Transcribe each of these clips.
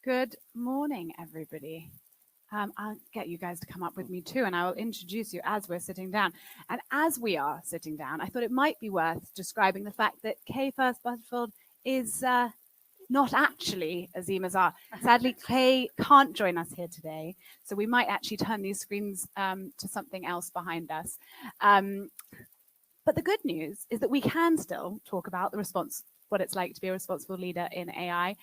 Good morning, everybody. I'll get you guys to come up with me too, and I will introduce you as we're sitting down. And as we are sitting down, I thought it might be worth describing the fact that Kay First Butterfield is not actually Azeem Azhar. Sadly, Kay can't join us here today, so we might actually turn these screens to something else behind us. But the good news is that we can still talk about what it's like to be a responsible leader in AI,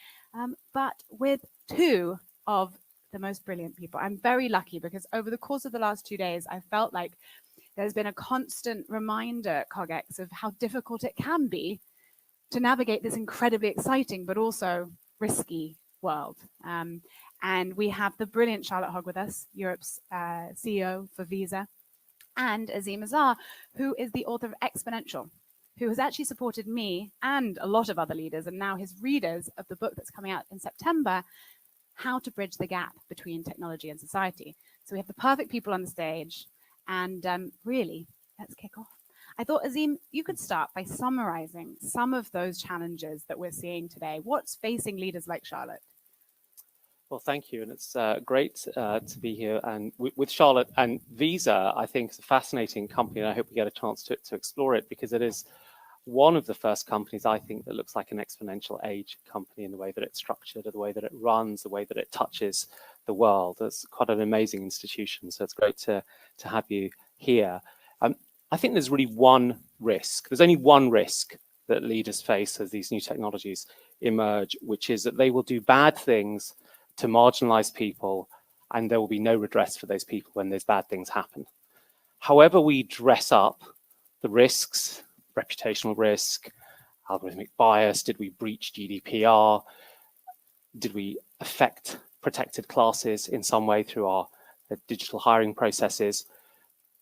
but with two of the most brilliant people. I'm very lucky because over the course of the last 2 days, I felt like there's been a constant reminder at CogX of how difficult it can be to navigate this incredibly exciting but also risky world. And we have the brilliant Charlotte Hogg with us, Europe's CEO for Visa, and Azeem Azhar, who is the author of Exponential, who has actually supported me and a lot of other leaders and now his readers of the book that's coming out in September, How to Bridge the Gap Between Technology and Society. So we have the perfect people on the stage, and really, let's kick off. I thought, Azeem, you could start by summarizing some of those challenges that we're seeing today. What's facing leaders like Charlotte? Well, thank you, and it's great to be here. And with Charlotte and Visa, I think it's a fascinating company, and I hope we get a chance to explore it, because it is one of the first companies, I think, that looks like an exponential age company in the way that it's structured, the way that it runs, the way that it touches the world. It's quite an amazing institution, so it's great to have you here. I think there's really one risk. There's only one risk that leaders face as these new technologies emerge, which is that they will do bad things to marginalize people, and there will be no redress for those people when those bad things happen. However we dress up the risks, reputational risk, algorithmic bias, did we breach GDPR, did we affect protected classes in some way through our digital hiring processes,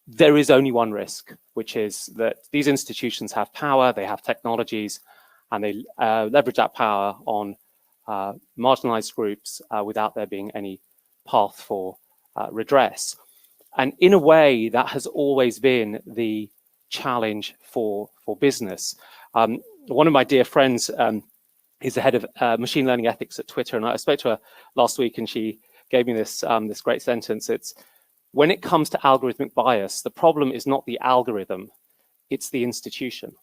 there is only one risk, which is that these institutions have power, they have technologies, and they leverage that power on marginalized groups without there being any path for redress. And in a way, that has always been the challenge for business. One of my dear friends is the head of machine learning ethics at Twitter, and I spoke to her last week, and she gave me this this great sentence. It's, when it comes to algorithmic bias, the problem is not the algorithm, it's the institution.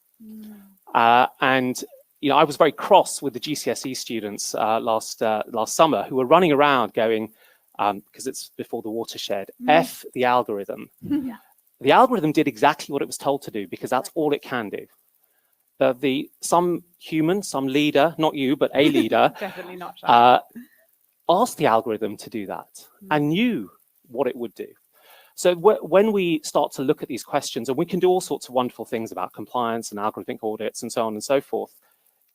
And you know, I was very cross with the GCSE students last summer who were running around going, because it's before the watershed, F the algorithm. Yeah. The algorithm did exactly what it was told to do, because that's all it can do. Some human, some leader, not you, but a leader, Definitely not Charlotte. asked the algorithm to do that and knew what it would do. So when we start to look at these questions, and we can do all sorts of wonderful things about compliance and algorithmic audits and so on and so forth,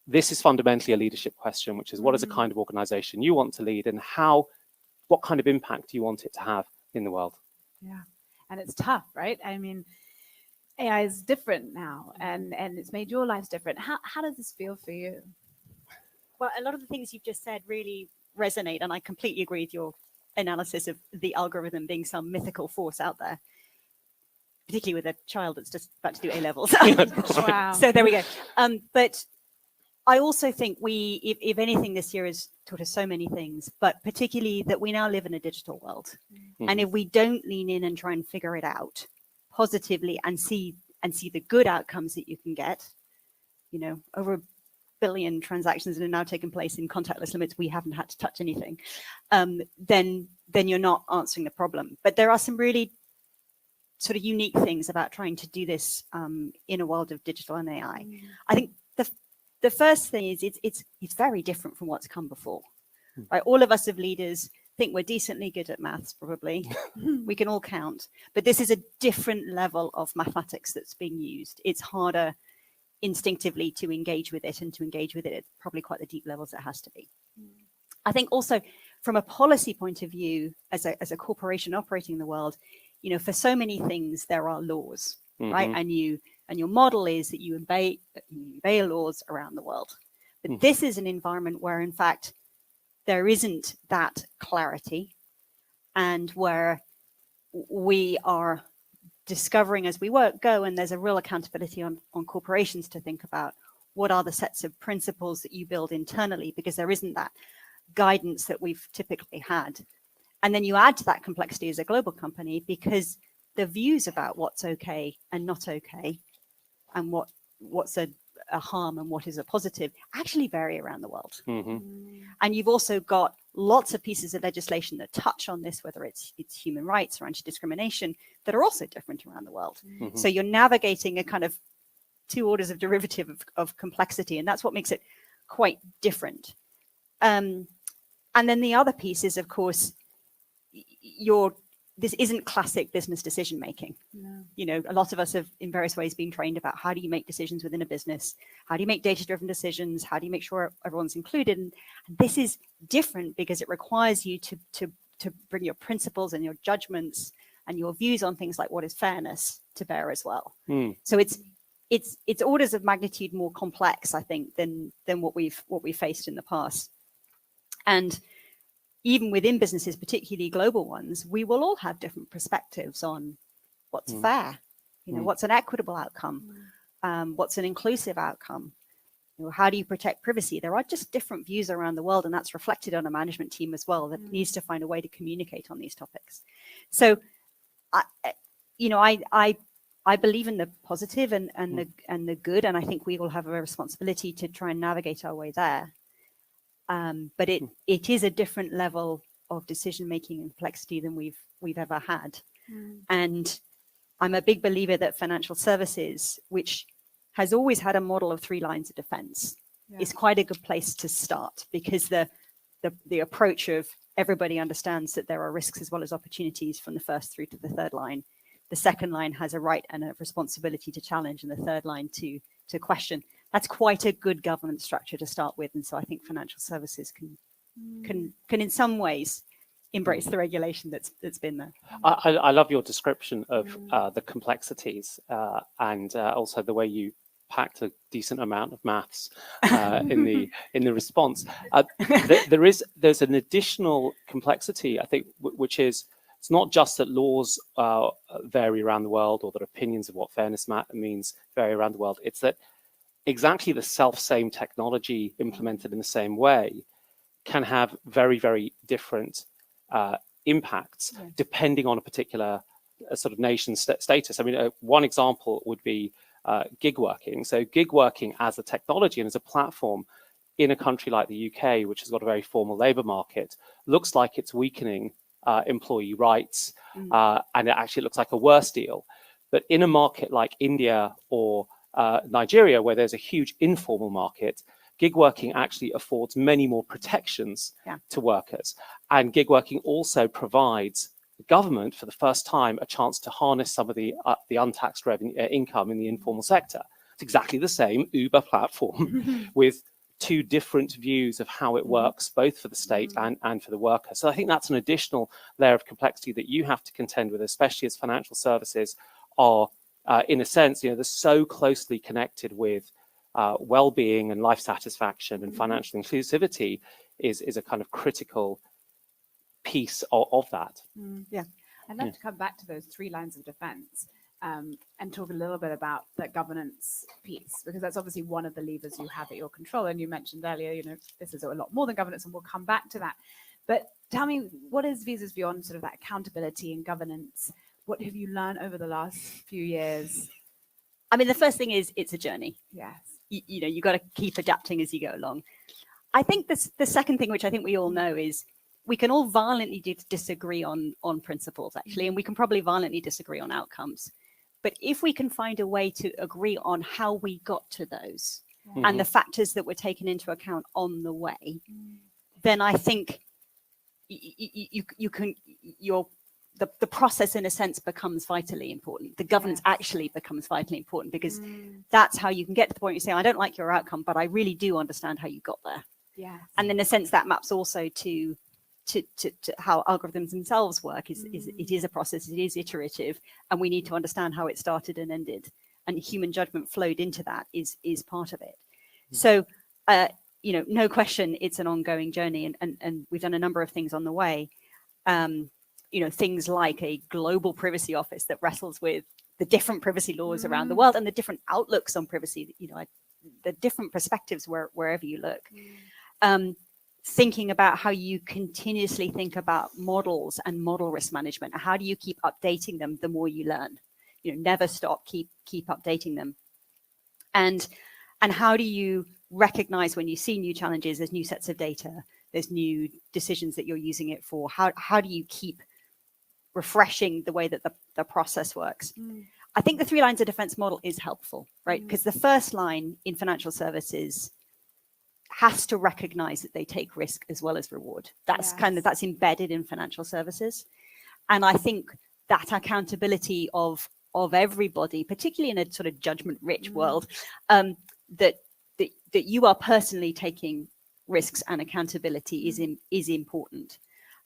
this is fundamentally a leadership question, which is what is the kind of organization you want to lead, and what kind of impact you want it to have in the world? Yeah, and it's tough, right? I mean, AI is different now, and it's made your lives different. How does this feel for you? Well, a lot of the things you've just said really resonate, and I completely agree with your analysis of the algorithm being some mythical force out there, particularly with a child that's just about to do A-levels. Wow. So there we go. But I also think if anything, this year has taught us so many things, but particularly that we now live in a digital world. And if we don't lean in and try and figure it out positively and see the good outcomes that you can get, you know, over 1 billion transactions that are now taking place in contactless limits, we haven't had to touch anything, then you're not answering the problem. But there are some really sort of unique things about trying to do this in a world of digital and AI. I think the first thing is it's very different from what's come before. Right? All of us as leaders think we're decently good at maths, probably. We can all count, but this is a different level of mathematics that's being used. It's harder instinctively to engage with it, and to engage with it at probably quite the deep levels it has to be. I think also from a policy point of view, as a corporation operating in the world, you know, for so many things there are laws, right? And your model is that you obey laws around the world. But this is an environment where, in fact, there isn't that clarity, and where we are discovering as we go, and there's a real accountability on corporations to think about what are the sets of principles that you build internally, because there isn't that guidance that we've typically had. And then you add to that complexity as a global company, because the views about what's okay and not okay, and what's a harm and what is a positive, actually vary around the world. And you've also got lots of pieces of legislation that touch on this, whether it's human rights or anti-discrimination, that are also different around the world. So you're navigating a kind of two orders of derivative of complexity, and that's what makes it quite different. And then the other piece is, of course, this isn't classic business decision making. No. You know, a lot of us have in various ways been trained about how do you make decisions within a business? How do you make data-driven decisions? How do you make sure everyone's included? And this is different because it requires you to bring your principles and your judgments and your views on things like what is fairness to bear as well. So it's orders of magnitude more complex, I think, than what we've faced in the past. And even within businesses, particularly global ones, we will all have different perspectives on what's fair, you know, what's an equitable outcome, what's an inclusive outcome, you know, how do you protect privacy? There are just different views around the world, and that's reflected on a management team as well that needs to find a way to communicate on these topics. So, I believe in the positive and the good, and I think we all have a responsibility to try and navigate our way there. But it is a different level of decision making and complexity than we've ever had. And I'm a big believer that financial services, which has always had a model of 3 lines of defense, is quite a good place to start, because the approach of everybody understands that there are risks as well as opportunities from the first through to the third line. The second line has a right and a responsibility to challenge, and the third line to question. That's quite a good governance structure to start with. And so I think financial services can in some ways embrace the regulation that's been there. I love your description of the complexities and also the way you packed a decent amount of maths in the response. There's an additional complexity, I think, which is it's not just that laws vary around the world, or that opinions of what fairness means vary around the world. It's that exactly the self-same technology implemented in the same way can have very, very different impacts depending on a particular sort of nation's status. I mean, one example would be gig working. So gig working as a technology and as a platform in a country like the UK, which has got a very formal labour market, looks like it's weakening employee rights, and it actually looks like a worse deal. But in a market like India or Nigeria, where there's a huge informal market, gig working actually affords many more protections to workers. And gig working also provides the government, for the first time, a chance to harness some of the untaxed revenue income in the informal sector. It's exactly the same Uber platform with 2 different views of how it works, both for the state and for the worker. So I think that's an additional layer of complexity that you have to contend with, especially as financial services are, in a sense, they're so closely connected with well-being and life satisfaction, and financial inclusivity is a kind of critical piece of that. I'd love to come back to those 3 lines of defense and talk a little bit about that governance piece, because that's obviously one of the levers you have at your control. And you mentioned earlier, this is a lot more than governance, and we'll come back to that. But tell me, what is Visa's view on sort of that accountability and governance? What have you learned over the last few years? I mean, the first thing is it's a journey. Yes. You've got to keep adapting as you go along. I think the second thing, which I think we all know, is we can all violently disagree on principles, actually, and we can probably violently disagree on outcomes. But if we can find a way to agree on how we got to those and the factors that were taken into account on the way, then I think the process, in a sense, becomes vitally important. The governance actually becomes vitally important, because that's how you can get to the point you say, I don't like your outcome, but I really do understand how you got there. Yeah. And in a sense, that maps also to how algorithms themselves work. It is a process, it is iterative, and we need to understand how it started and ended. And human judgment flowed into that is part of it. So, no question, it's an ongoing journey, and we've done a number of things on the way. Things like a global privacy office that wrestles with the different privacy laws around the world and the different outlooks on privacy, the different perspectives wherever you look. thinking about how you continuously think about models and model risk management. How do you keep updating them the more you learn? Never stop, keep updating them. And how do you recognize when you see new challenges, there's new sets of data, there's new decisions that you're using it for? How do you keep refreshing the way that the process works? I think the 3 lines of defense model is helpful, right? Because the first line in financial services has to recognize that they take risk as well as reward. That's that's embedded in financial services. And I think that accountability of everybody, particularly in a sort of judgment-rich world, that you are personally taking risks and accountability is important.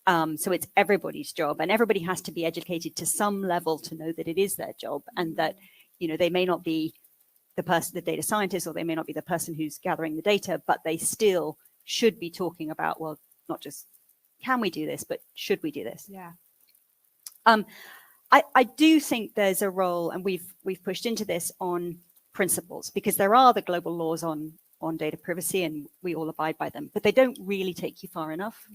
So it's everybody's job, and everybody has to be educated to some level to know that it is their job, and that they may not be the data scientist, or they may not be the person who's gathering the data, but they still should be talking about, well, not just can we do this, but should we do this? Yeah. I do think there's a role, and we've pushed into this, on principles, because there are the global laws on data privacy, and we all abide by them, but they don't really take you far enough.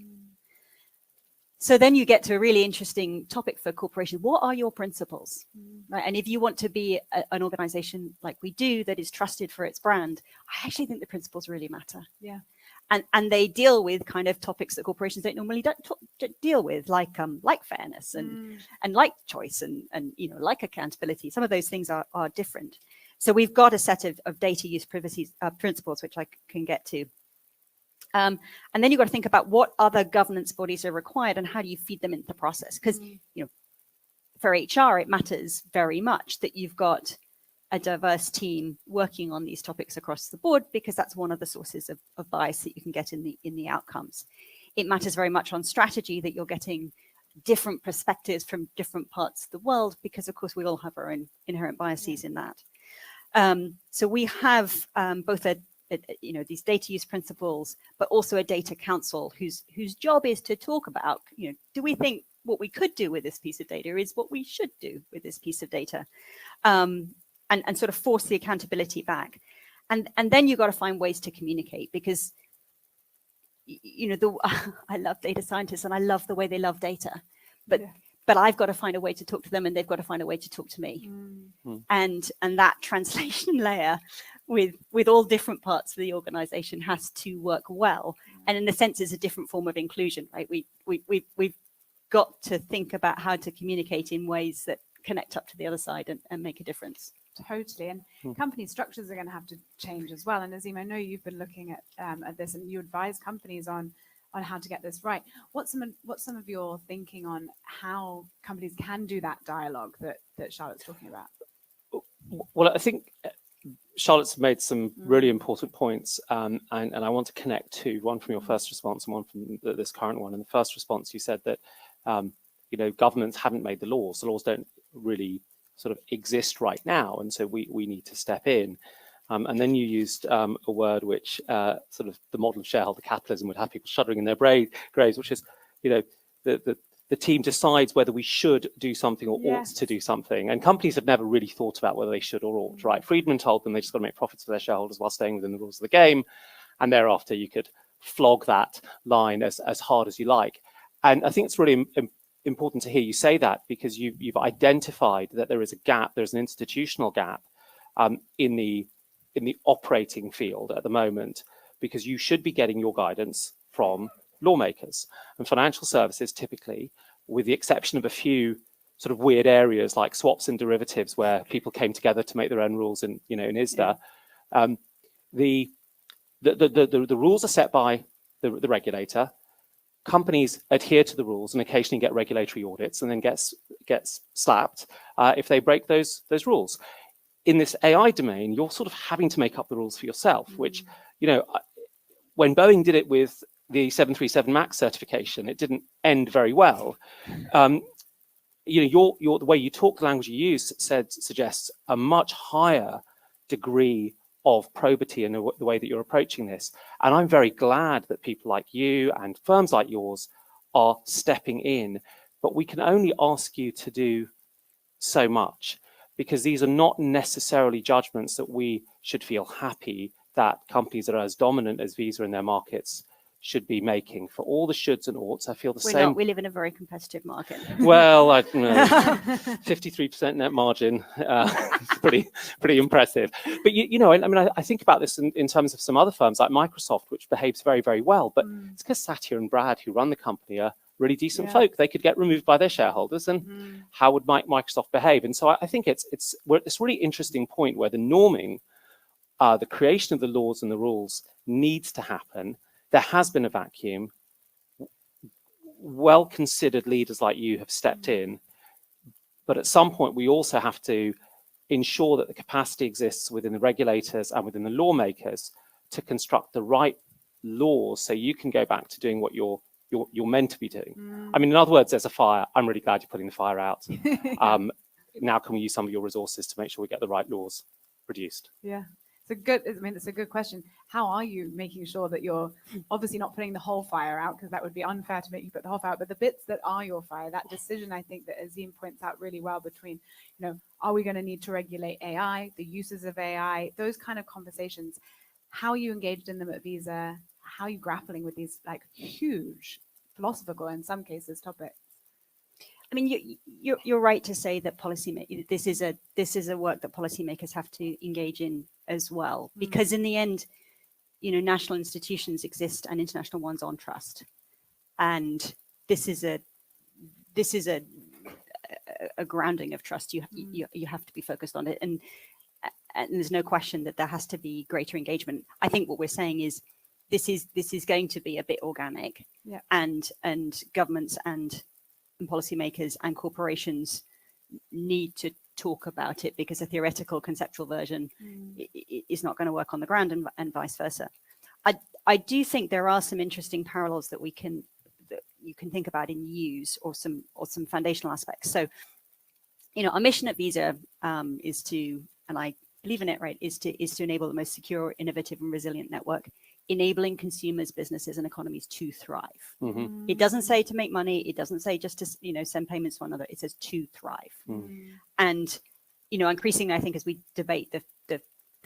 So then you get to a really interesting topic for corporations. What are your principles? Right? And if you want to be an organization like we do that is trusted for its brand, I actually think the principles really matter. Yeah. And they deal with kind of topics that corporations don't normally deal with, like fairness and like choice and like accountability. Some of those things are different. So we've got a set of data use privacy principles, which I can get to. And then you've got to think about what other governance bodies are required and how do you feed them into the process. Because for HR, it matters very much that you've got a diverse team working on these topics across the board, because that's one of the sources of bias that you can get in the outcomes. It matters very much on strategy that you're getting different perspectives from different parts of the world, because of course we all have our own inherent biases in that. So we have both these data use principles, but also a data council whose job is to talk about, do we think what we could do with this piece of data is what we should do with this piece of data, and sort of force the accountability back. And then you've got to find ways to communicate, because I love data scientists and I love the way they love data, but I've got to find a way to talk to them, and they've got to find a way to talk to me. And that translation layer with all different parts of the organization has to work well. And in a sense, it's a different form of inclusion, right? We've got to think about how to communicate in ways that connect up to the other side and make a difference. Totally. And company structures are going to have to change as well. And Azeem, I know you've been looking at this, and you advise companies on how to get this right. What's some of your thinking on how companies can do that dialogue that Charlotte's talking about? Well, I think Charlotte's made some really important points, and I want to connect two, one from your first response and one from this current one. In the first response, you said that governments haven't made the laws. The laws don't really sort of exist right now, and so we need to step in. And then you used a word which sort of the model of shareholder capitalism would have people shuddering in their graves, which is, the team decides whether we should do something or ought to do something. And companies have never really thought about whether they should or ought, right? Friedman told them they just got to make profits for their shareholders while staying within the rules of the game. And thereafter, you could flog that line as hard as you like. And I think it's really important to hear you say that, because you've identified that there is a gap, there's an institutional gap in the operating field at the moment, because you should be getting your guidance from lawmakers. And financial services typically, with the exception of a few sort of weird areas like swaps and derivatives where people came together to make their own rules in ISDA, the rules are set by the regulator. Companies adhere to the rules and occasionally get regulatory audits, and then gets slapped if they break those rules. In this AI domain, you're sort of having to make up the rules for yourself, which, when Boeing did it with the 737 MAX certification, it didn't end very well. The way you talk, the language you use suggests a much higher degree of probity in the way that you're approaching this. And I'm very glad that people like you and firms like yours are stepping in, but we can only ask you to do so much, because these are not necessarily judgments that we should feel happy that companies that are as dominant as Visa in their markets should be making for all the shoulds and oughts. I feel the We're same. not. We live in a very competitive market. Well, 53% net margin, pretty impressive. But I think about this in terms of some other firms like Microsoft, which behaves very, very well. But it's because Satya and Brad, who run the company, are really decent folk. They could get removed by their shareholders, and how would Microsoft behave? And so I think we're at this really interesting point where the norming, the creation of the laws and the rules needs to happen. There has been a vacuum. Well-considered leaders like you have stepped in, but at some point we also have to ensure that the capacity exists within the regulators and within the lawmakers to construct the right laws so you can go back to doing what you're meant to be doing. I mean, in other words, there's a fire. I'm really glad you're putting the fire out. Now can we use some of your resources to make sure we get the right laws produced? Yeah. It's a good question. How are you making sure that you're obviously not putting the whole fire out, because that would be unfair to make you put the whole fire out, but the bits that are your fire, that decision, I think that Azeem points out really well between, are we going to need to regulate AI, the uses of AI, those kind of conversations. How are you engaged in them at Visa? How are you grappling with these like huge philosophical, in some cases, topics? I mean, you're right to say that this is a work that policymakers have to engage in as well, because in the end, national institutions exist and international ones on trust, and this is a grounding of trust. You have to be focused on it, and there's no question that there has to be greater engagement. I think what we're saying is this is going to be a bit organic, and governments and policymakers and corporations need to talk about it, because a theoretical conceptual version is not going to work on the ground, and vice versa. I do think there are some interesting parallels that you can think about in use, or some foundational aspects. So, our mission at Visa is to, and I believe in it, right, is to enable the most secure, innovative, and resilient network, enabling consumers, businesses, and economies to thrive. It doesn't say to make money. It doesn't say just to send payments to one another. It says to thrive. And increasingly, I think as we debate the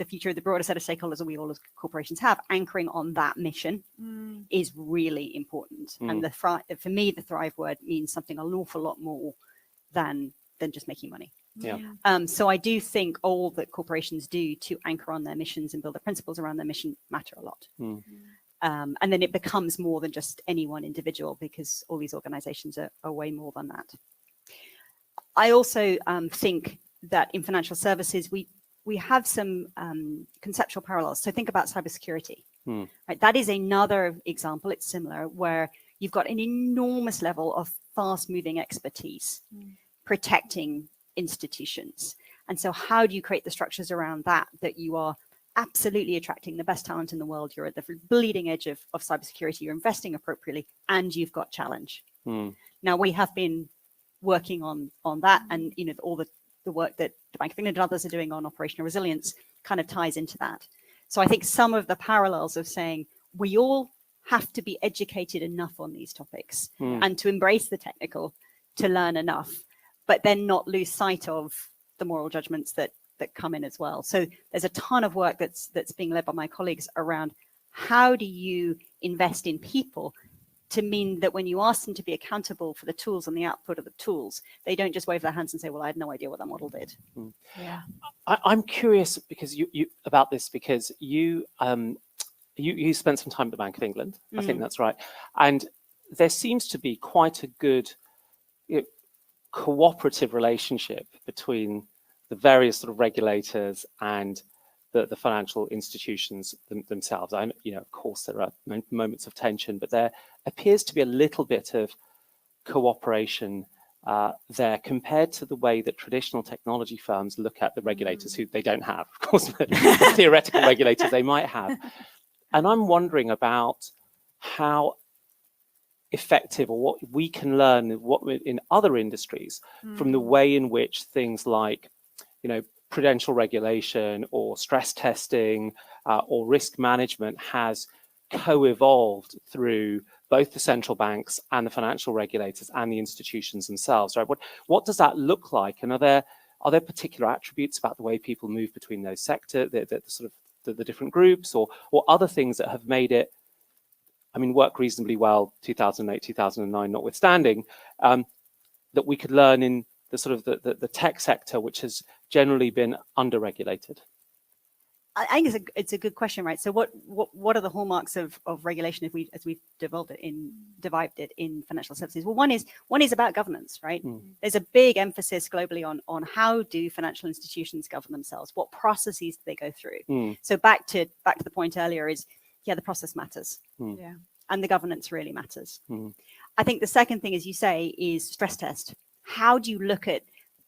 future of the broader set of stakeholders that we all as corporations have, anchoring on that mission is really important. And for me, the thrive word means something an awful lot more than just making money. So I do think all that corporations do to anchor on their missions and build the principles around their mission matter a lot. And then it becomes more than just any one individual, because all these organizations are way more than that. I also think that in financial services, we have some conceptual parallels. So think about cybersecurity. Right? That is another example. It's similar, where you've got an enormous level of fast-moving expertise protecting institutions. And so how do you create the structures around that you are absolutely attracting the best talent in the world, you're at the bleeding edge of cybersecurity, you're investing appropriately, and you've got challenge. Now, we have been working on that, and all the work that the Bank of England and others are doing on operational resilience kind of ties into that. So I think some of the parallels of saying we all have to be educated enough on these topics and to embrace the technical, to learn enough, but then not lose sight of the moral judgments that come in as well. So there's a ton of work that's being led by my colleagues around how do you invest in people to mean that when you ask them to be accountable for the tools and the output of the tools, they don't just wave their hands and say, well, I had no idea what that model did. I'm curious because you about this, because you spent some time at the Bank of England. I think that's right. And there seems to be quite a good cooperative relationship between the various sort of regulators and the financial institutions themselves. Of course, there are moments of tension, but there appears to be a little bit of cooperation there compared to the way that traditional technology firms look at the regulators, who they don't have, of course, but the theoretical regulators they might have. And I'm wondering about how effective, or what we can learn in other industries from the way in which things like, prudential regulation or stress testing or risk management has co-evolved through both the central banks and the financial regulators and the institutions themselves, right? What does that look like? And are there particular attributes about the way people move between those sectors, the different groups, or other things that have made it I mean, work reasonably well, 2008, 2009 notwithstanding, that we could learn in the sort of the tech sector, which has generally been under-regulated? I think it's a good question, right? So what are the hallmarks of regulation as we've divided it in financial services? Well, one is about governance, right? There's a big emphasis globally on how do financial institutions govern themselves? What processes do they go through? So back to the point earlier is, yeah, the process matters. Yeah. And the governance really matters. I think the second thing, as you say, is stress test. How do you look at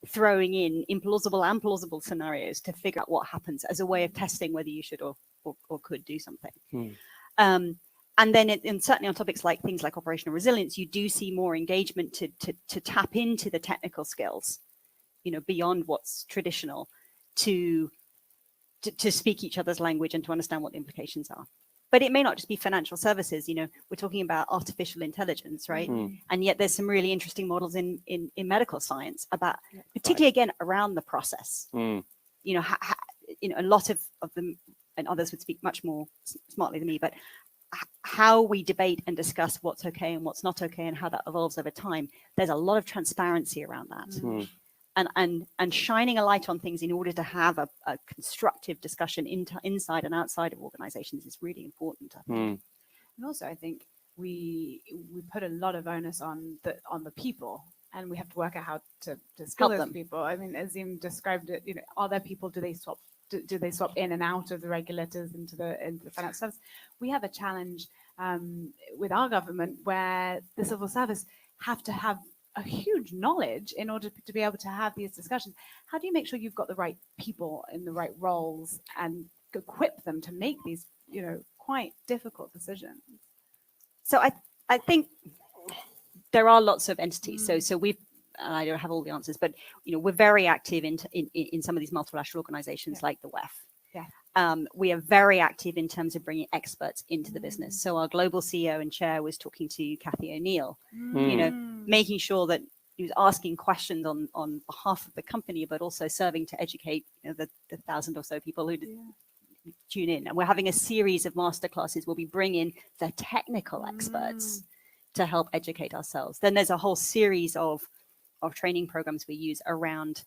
throwing in implausible and plausible scenarios to figure out what happens as a way of testing whether you should or could do something? And then and certainly on topics like things like operational resilience, you do see more engagement to tap into the technical skills, beyond what's traditional, to speak each other's language and to understand what the implications are. But it may not just be financial services. We're talking about artificial intelligence, right? And yet there's some really interesting models in medical science about, particularly again, around the process. A lot of them, and others would speak much more smartly than me, but how we debate and discuss what's okay and what's not okay and how that evolves over time. There's a lot of transparency around that. And shining a light on things in order to have a constructive discussion inside and outside of organizations is really important. And also, I think we put a lot of onus on the people, and we have to work out how to skill those people. I mean, Azeem described it. Are there people? Do they swap in and out of the regulators into the financial service? We have a challenge with our government where the civil service have to have a huge knowledge in order to be able to have these discussions. How do you make sure you've got the right people in the right roles and equip them to make these, quite difficult decisions? So I think there are lots of entities. So we've, and I don't have all the answers, but we're very active in some of these multilateral organizations like the WEF. We are very active in terms of bringing experts into the business. So our global CEO and chair was talking to Cathy O'Neill, making sure that he was asking questions on behalf of the company, but also serving to educate the 1,000 or so people who tune in. And we're having a series of masterclasses where we bring in the technical experts to help educate ourselves. Then there's a whole series of training programs we use around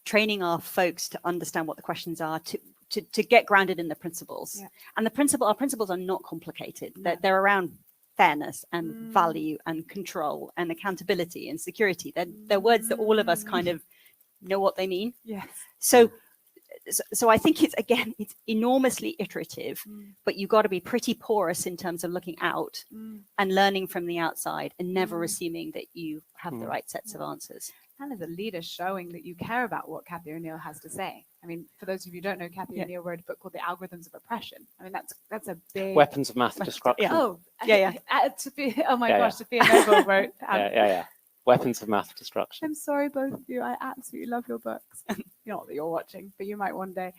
training our folks to understand what the questions are, to get grounded in the principles. And our principles are not complicated. They're around fairness and value and control and accountability and security. They're words that all of us kind of know what they mean. So I think it's enormously iterative, but you've got to be pretty porous in terms of looking out and learning from the outside and never assuming that you have the right sets of answers. And as a leader, showing that you care about what Cathy O'Neill has to say. I mean, for those of you who don't know, Cathy O'Neill wrote a book called The Algorithms of Oppression. I mean, that's a big... Weapons of Mass Destruction. Oh my gosh, Sophia Noble wrote... Weapons of Mass Destruction. I'm sorry, both of you. I absolutely love your books. Not that you're watching, but you might one day.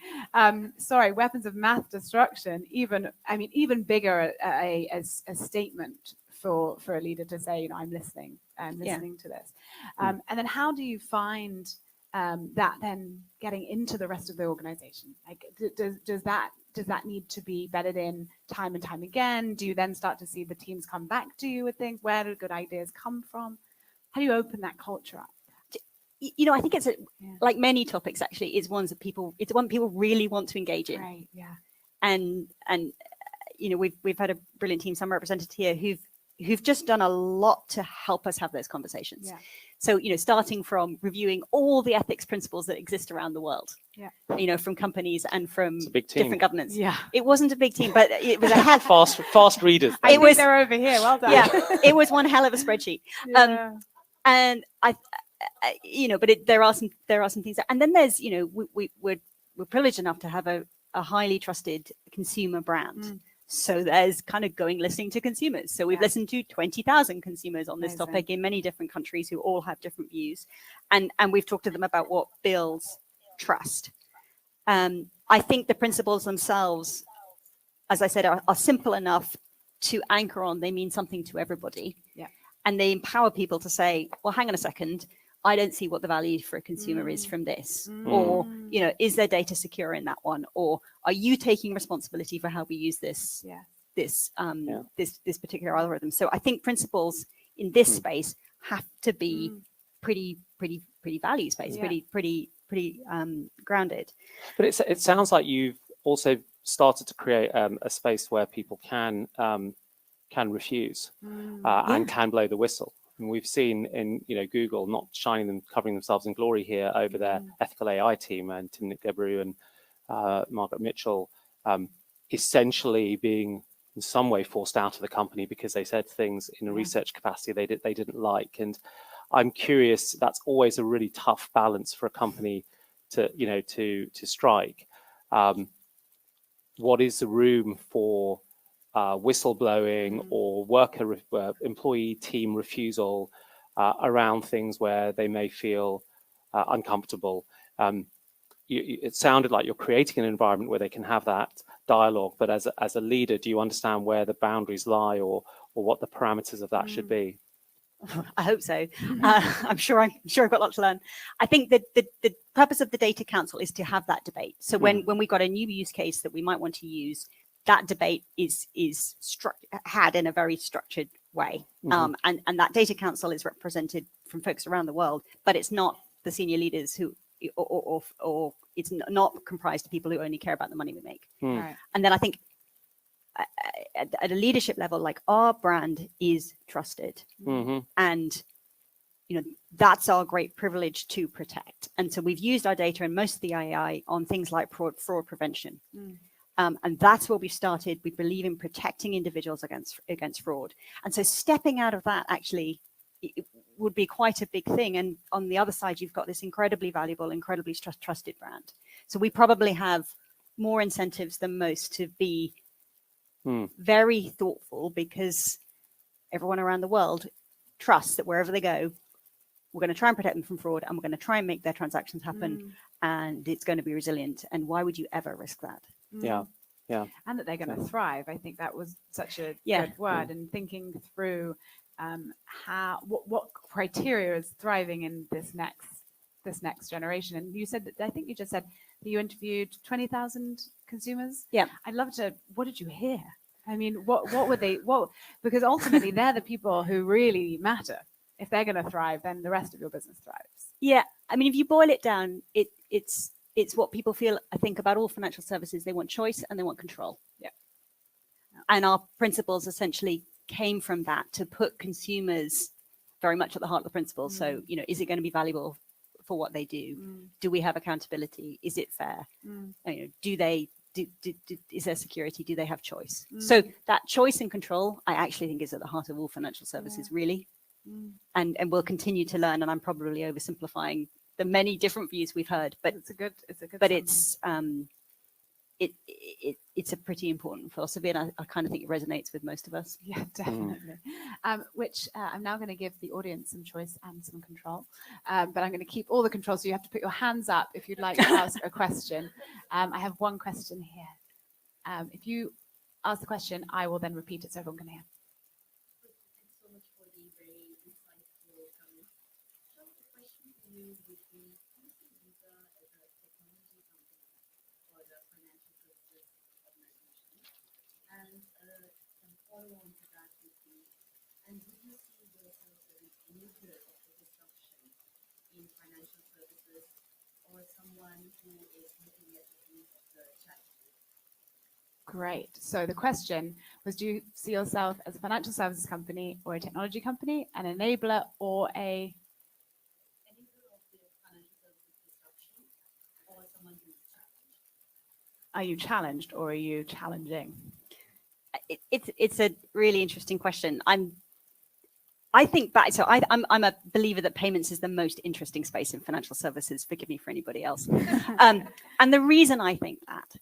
Sorry, Weapons of Mass Destruction. Even bigger a statement for a leader to say, I'm listening to this. And then how do you find that then getting into the rest of the organization? Like, does that need to be bedded in time and time again? Do you then start to see the teams come back to you with things? Where do good ideas come from? How do you open that culture up? I think it's like many topics, actually, it's one people really want to engage in. Right. Yeah. And we've had a brilliant team, some represented here, who've just done a lot to help us have those conversations. Yeah. So, starting from reviewing all the ethics principles that exist around the world, from companies and from different governments. Yeah. It wasn't a big team, but it was a hell fast readers. They're over here. Well done. Yeah, it was one hell of a spreadsheet. Yeah. And there are some things and then there's, we're privileged enough to have a highly trusted consumer brand. So there's kind of listening to consumers. So we've listened to 20,000 consumers on this topic in many different countries who all have different views. And we've talked to them about what builds trust. I think the principles themselves, as I said, are simple enough to anchor on. They mean something to everybody. Yeah. And they empower people to say, well, hang on a second, I don't see what the value for a consumer is from this. Or, is their data secure in that one? Or are you taking responsibility for how we use this this this particular algorithm. So I think principles in this space have to be pretty values based, pretty grounded. But it sounds like you've also started to create a space where people can refuse and can blow the whistle. And we've seen in Google not covering themselves in glory here over their ethical AI team, and Timnit Gebru and Margaret Mitchell essentially being in some way forced out of the company because they said things in a research capacity they didn't like. And I'm curious, that's always a really tough balance for a company to strike. What is the room for whistleblowing or employee team refusal around things where they may feel uncomfortable? It sounded like you're creating an environment where they can have that dialogue, but as a leader, do you understand where the boundaries lie or what the parameters of that should be? I hope so. I'm sure I've got a lot to learn. I think that the purpose of the data council is to have that debate. So when we got a new use case that we might want to use, that debate is had in a very structured way. And that data council is represented from folks around the world, but it's not the senior leaders who or it's not comprised of people who only care about the money we make. Right. And then I think at a leadership level, like, our brand is trusted, and that's our great privilege to protect. And so we've used our data and most of the AI on things like fraud prevention. And that's where we started. We believe in protecting individuals against fraud. And so stepping out of that actually it would be quite a big thing. And on the other side, you've got this incredibly valuable, incredibly trusted brand. So we probably have more incentives than most to be very thoughtful, because everyone around the world trusts that wherever they go, we're going to try and protect them from fraud, and we're going to try and make their transactions happen, and it's going to be resilient. And why would you ever risk that? Yeah. And that they're going to thrive. I think that was such a good word. And thinking through what criteria is thriving in this next generation. And you said that, I think you just said that you interviewed 20,000 consumers. Yeah. I'd love to. What did you hear? I mean, what were they? Because ultimately they're the people who really matter. If they're going to thrive, then the rest of your business thrives. Yeah. I mean, if you boil it down, it's what people feel, I think, about all financial services. They want choice and they want control. Yeah. And our principles essentially came from that, to put consumers very much at the heart of the principles. So, is it going to be valuable for what they do? Do we have accountability? Is it fair? Is there security? Do they have choice? So that choice and control, I actually think, is at the heart of all financial services, really. And we'll continue to learn. And I'm probably oversimplifying the many different views we've heard, but it's a good. But it's a pretty important philosophy, and I kind of think it resonates with most of us. Yeah, definitely. Which I'm now going to give the audience some choice and some control, but I'm going to keep all the control, so you have to put your hands up if you'd like to ask a question. I have one question here. If you ask the question, I will then repeat it so everyone can hear. Thanks so much for the very insightful comment. So the question for you would be, do you see Visa as a technology company or the financial services organization? And some follow-on to that would be, and do you see yourself as an enabler of the disruption in financial services, or someone who is looking at the view of the challenges? Great. So the question was, do you see yourself as a financial services company or a technology company, an enabler or a... Enabler of the financial services disruption, or someone who is challenged? Are you challenged or are you challenging? It's a really interesting question. I think back, so I'm a believer that payments is the most interesting space in financial services. Forgive me for anybody else. And the reason I think that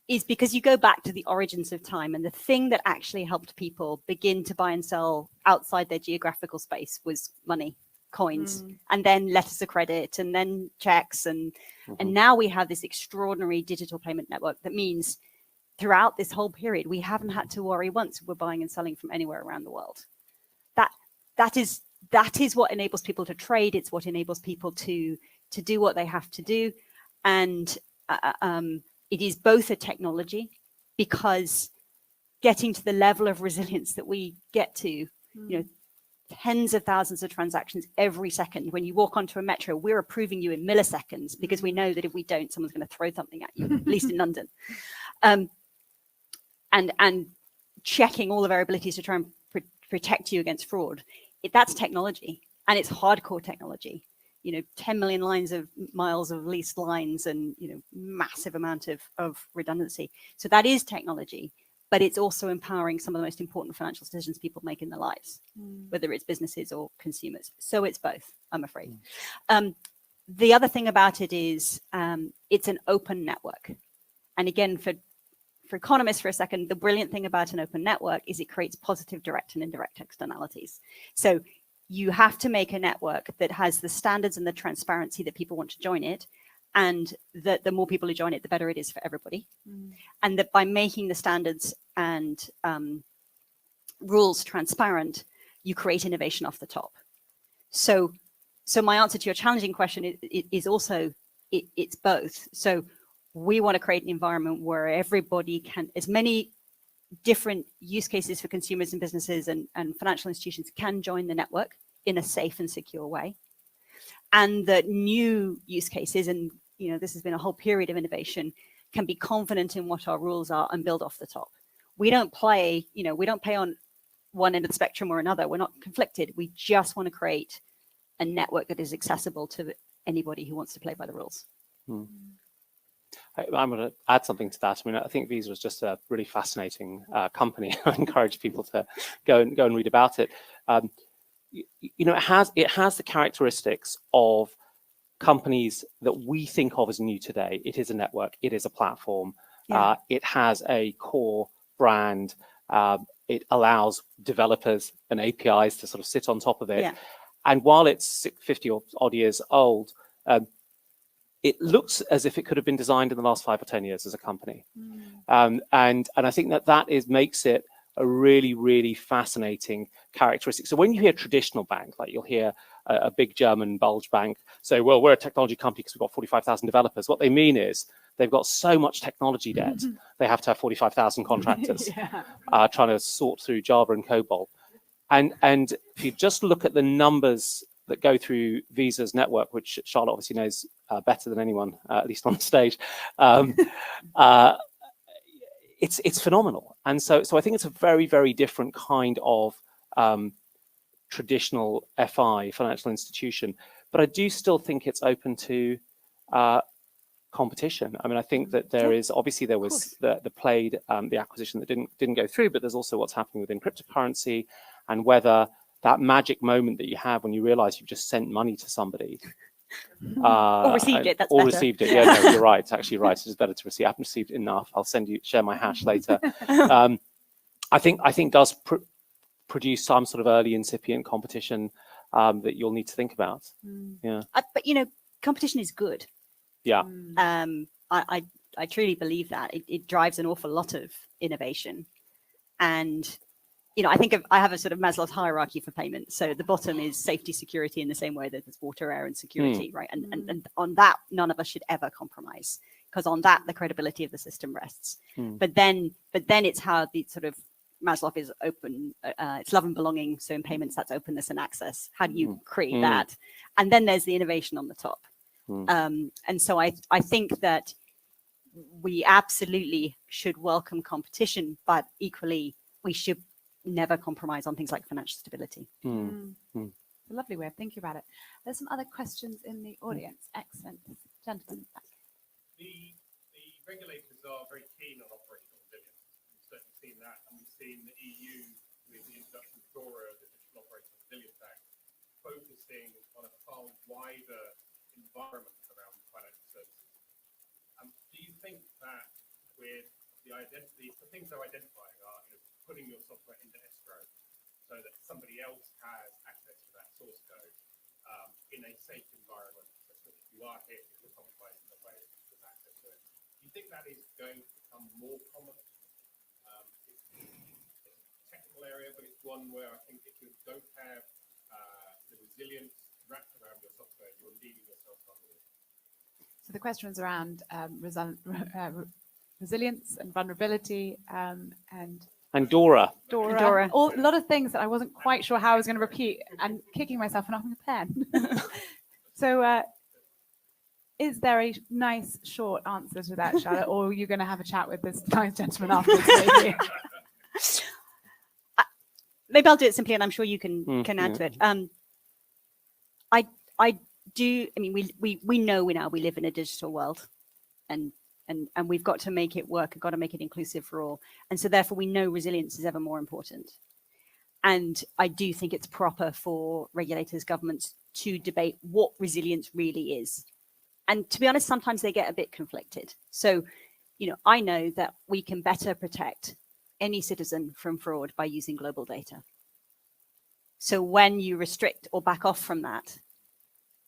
is because you go back to the origins of time, and the thing that actually helped people begin to buy and sell outside their geographical space was money, coins, and then letters of credit, and then checks. And now we have this extraordinary digital payment network that means throughout this whole period, we haven't had to worry once we're buying and selling from anywhere around the world. That is what enables people to trade. It's what enables people to do what they have to do. And it is both a technology, because getting to the level of resilience that we get to, you know, tens of thousands of transactions every second. When you walk onto a metro, we're approving you in milliseconds because we know that if we don't, someone's going to throw something at you, at least in London. And checking all the variabilities to try and protect you against fraud. That's technology, and it's hardcore technology. You know, 10 million miles of leased lines and, you know, massive amount of redundancy. So that is technology, but it's also empowering some of the most important financial decisions people make in their lives, whether it's businesses or consumers. So it's both, I'm afraid. The other thing about it is it's an open network. And again, for economists for a second, the brilliant thing about an open network is it creates positive direct and indirect externalities. So you have to make a network that has the standards and the transparency that people want to join it, and that the more people who join it, the better it is for everybody. And that by making the standards and rules transparent, you create innovation off the top. So my answer to your challenging question is also, it's both. So we want to create an environment where everybody can, as many different use cases for consumers and businesses and financial institutions can join the network in a safe and secure way. And that new use cases, and you know, this has been a whole period of innovation, can be confident in what our rules are and build off the top. We don't play, you know, we don't play on one end of the spectrum or another. We're not conflicted. We just want to create a network that is accessible to anybody who wants to play by the rules. I'm going to add something to that. I mean, I think Visa is just a really fascinating company. I encourage people to go and read about it. You know, it has the characteristics of companies that we think of as new today. It is a network. It is a platform. Yeah. It has a core brand. It allows developers and APIs to sort of sit on top of it. Yeah. And while it's 50 or odd years old, it looks as if it could have been designed in the last 5 or 10 years as a company. And I think that makes it a really, really fascinating characteristic. So when you hear traditional bank, like you'll hear a big German bulge bank say, well, we're a technology company because we've got 45,000 developers. What they mean is they've got so much technology debt, they have to have 45,000 contractors trying to sort through Java and COBOL. And if you just look at the numbers that go through Visa's network, which Charlotte obviously knows better than anyone, at least on the stage, it's phenomenal. And so I think it's a very, very different kind of traditional FI, financial institution. But I do still think it's open to competition. I mean, I think that there is, obviously there was the Plaid, the acquisition that didn't go through, but there's also what's happening within cryptocurrency, and whether that magic moment that you have when you realize you've just sent money to somebody. Or received it, that's or better. Received it, yeah, no, you're right, it's actually right. It is better to receive. I haven't received enough. I'll share my hash later. I think does produce some sort of early incipient competition that you'll need to think about. Yeah. But, you know, competition is good. Yeah. I truly believe that. It drives an awful lot of innovation. And, you know, I have a sort of Maslow's hierarchy for payments. So the bottom is safety, security, in the same way that there's water, air, and security, right? And on that, none of us should ever compromise, because on that, the credibility of the system rests. But then it's how the sort of Maslow is open. It's love and belonging. So in payments, that's openness and access. How do you create that? And then there's the innovation on the top. And so I think that we absolutely should welcome competition, but equally we should never compromise on things like financial stability. A lovely way of thinking about it. There's some other questions in the audience. Excellent. Gentlemen. The regulators are very keen on operational resilience. We've certainly seen that, and we've seen the EU with the introduction of youre, the Digital Operational Resilience Act, focusing on a far wider environment around financial services. Do you think that with the things they're identifying are, you know, putting your software into escrow so that somebody else has access to that source code in a safe environment, so that if you are hit, if you're compromised in the way with access to it, do you think that is going to become more common? It's a technical area, but it's one where I think if you don't have the resilience wrapped around your software, you're leaving yourself vulnerable. So the question was around resilience and vulnerability, and And Dora. Dora. A lot of things that I wasn't quite sure how I was going to repeat and kicking myself and having a pen. So is there a nice short answer to that, Charlotte, or are you going to have a chat with this nice gentleman afterwards? Maybe? Maybe I'll do it simply, and I'm sure you can add to it. I do. I mean, we know now we live in a digital world, and we've got to make it work. We've got to make it inclusive for all, and so therefore we know resilience is ever more important. And I do think it's proper for regulators, governments to debate what resilience really is. And to be honest, sometimes they get a bit conflicted. So, I know that we can better protect any citizen from fraud by using global data. So when you restrict or back off from that,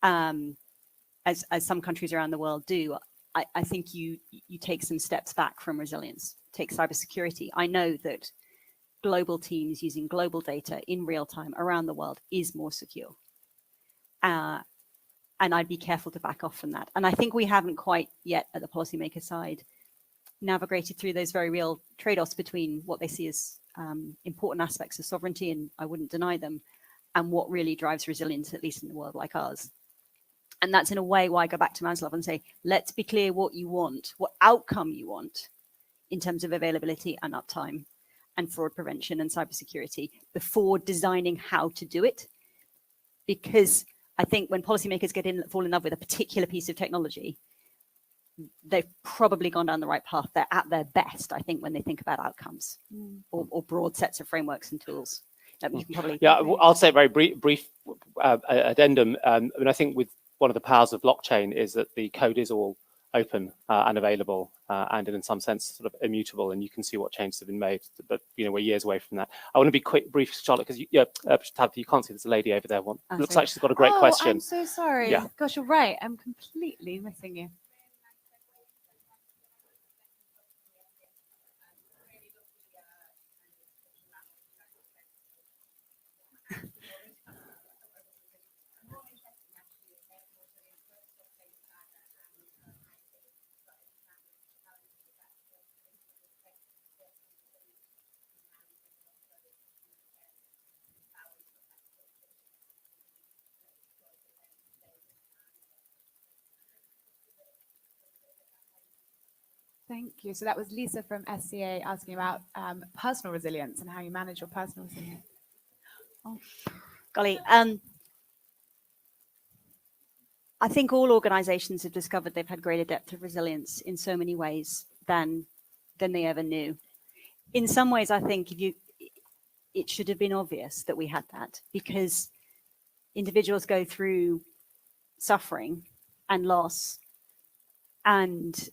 as some countries around the world do, I think you take some steps back from resilience. Take cybersecurity. I know that global teams using global data in real time around the world is more secure. And I'd be careful to back off from that. And I think we haven't quite yet at the policymaker side navigated through those very real trade-offs between what they see as important aspects of sovereignty, and I wouldn't deny them, and what really drives resilience, at least in a world like ours. And that's in a way why I go back to Maslow and say, let's be clear what you want, what outcome you want in terms of availability and uptime and fraud prevention and cybersecurity before designing how to do it. Because I think when policymakers fall in love with a particular piece of technology, they've probably gone down the right path. They're at their best, I think, when they think about outcomes or broad sets of frameworks and tools. You can probably... Yeah, I'll say a very brief addendum. I think with one of the powers of blockchain is that the code is all open and available and in some sense sort of immutable, and you can see what changes have been made, but we're years away from that. I want to be brief, Charlotte, because Tabitha, you can't see there's a lady over there. Looks like she's got a great question. I'm so sorry. Yeah. Gosh, you're right. I'm completely missing you. Thank you. So that was Lisa from SCA asking about personal resilience and how you manage your personal resilience. Oh, golly. I think all organizations have discovered they've had greater depth of resilience in so many ways than they ever knew. In some ways, I think it should have been obvious that we had that, because individuals go through suffering and loss and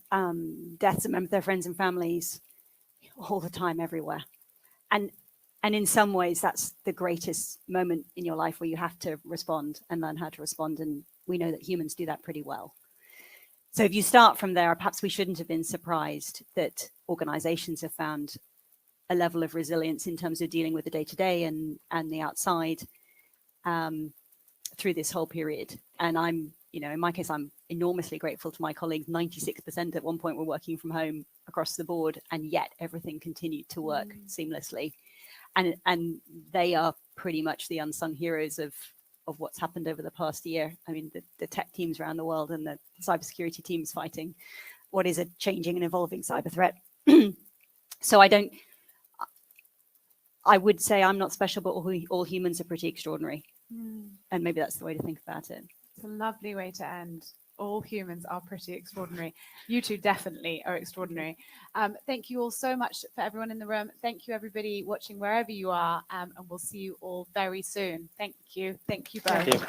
deaths of members of their friends and families all the time, everywhere. And in some ways, that's the greatest moment in your life where you have to respond and learn how to respond. And we know that humans do that pretty well. So if you start from there, perhaps we shouldn't have been surprised that organizations have found a level of resilience in terms of dealing with the day-to-day and the outside through this whole period. And I'm, in my case, I'm enormously grateful to my colleagues. 96% at one point were working from home across the board, and yet everything continued to work seamlessly. And they are pretty much the unsung heroes of what's happened over the past year. I mean, the tech teams around the world and the cybersecurity teams fighting what is a changing and evolving cyber threat. So I would say I'm not special, but all humans are pretty extraordinary. And maybe that's the way to think about it. It's a lovely way to end. All humans are pretty extraordinary. You two definitely are extraordinary. Thank you all so much for everyone in the room. Thank you, everybody watching wherever you are. And we'll see you all very soon. Thank you. Thank you both. Thank you.